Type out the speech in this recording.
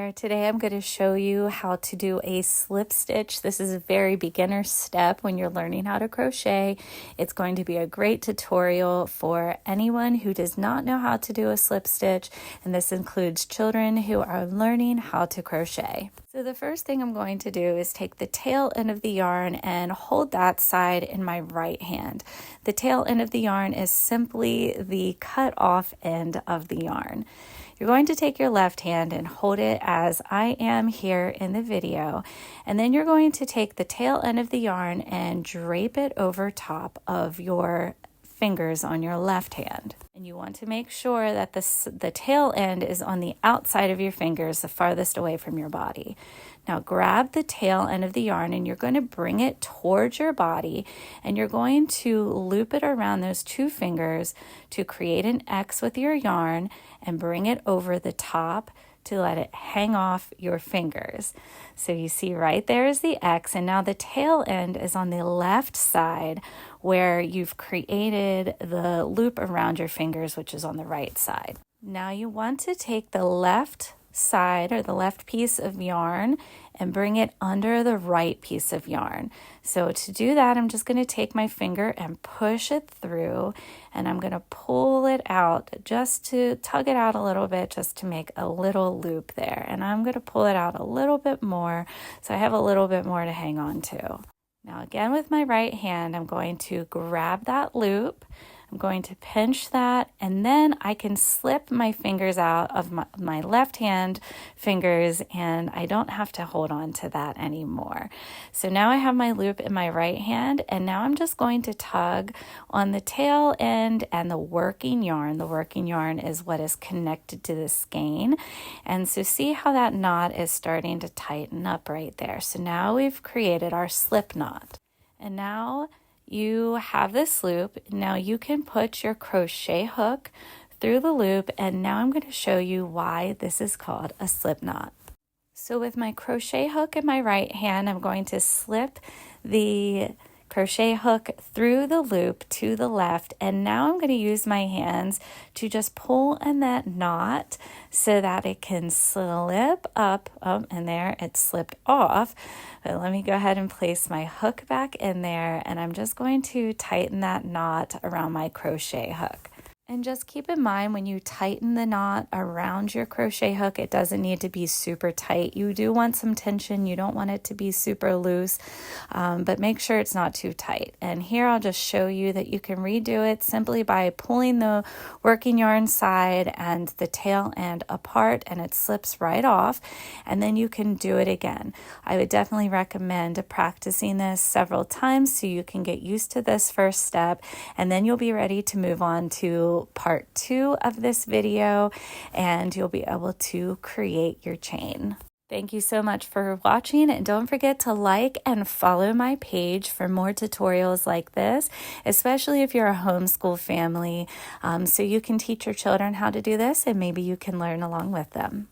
there. Today I'm going to show you how to do a slip stitch. This is a very beginner step when you're learning how to crochet. It's going to be a great tutorial for anyone who does not know how to do a slip stitch, and this includes children who are learning how to crochet. So the first thing I'm going to do is take the tail end of the yarn and hold that side in my right hand. The tail end of the yarn is simply the cut off end of the yarn. You're going to take your left hand and hold it as I am here in the video, and then you're going to take the tail end of the yarn and drape it over top of your fingers on your left hand. And you want to make sure that the tail end is on the outside of your fingers, the farthest away from your body. Now grab the tail end of the yarn and you're going to bring it towards your body, and you're going to loop it around those two fingers to create an X with your yarn and bring it over the top to let it hang off your fingers. So you see right there is the X, and now the tail end is on the left side where you've created the loop around your fingers, which is on the right side. Now you want to take the left side or the left piece of yarn and bring it under the right piece of yarn. So to do that, I'm just going to take my finger and push it through, and I'm going to pull it out just to tug it out a little bit, just to make a little loop there. And I'm going to pull it out a little bit more so I have a little bit more to hang on to. Now again, with my right hand, I'm going to grab that loop. I'm going to pinch that, and then I can slip my fingers out of my left hand fingers, and I don't have to hold on to that anymore. So now I have my loop in my right hand, and now I'm just going to tug on the tail end and the working yarn. The working yarn is what is connected to the skein. And so see how that knot is starting to tighten up right there. So now we've created our slip knot. And now you have this loop. Now you can put your crochet hook through the loop, and now I'm going to show you why this is called a slip knot. So with my crochet hook in my right hand, I'm going to slip the crochet hook through the loop to the left, and now I'm going to use my hands to just pull in that knot so that it can slip up. Oh, and there it slipped off. But let me go ahead and place my hook back in there, and I'm just going to tighten that knot around my crochet hook. And just keep in mind, when you tighten the knot around your crochet hook, it doesn't need to be super tight. You do want some tension. You don't want it to be super loose, but make sure it's not too tight. And here I'll just show you that you can redo it simply by pulling the working yarn side and the tail end apart, and it slips right off, and then you can do it again. I would definitely recommend practicing this several times so you can get used to this first step, and then you'll be ready to move on to part 2 of this video, and you'll be able to create your chain. Thank you so much for watching, and don't forget to like and follow my page for more tutorials like this, especially if you're a homeschool family, so you can teach your children how to do this, and maybe you can learn along with them.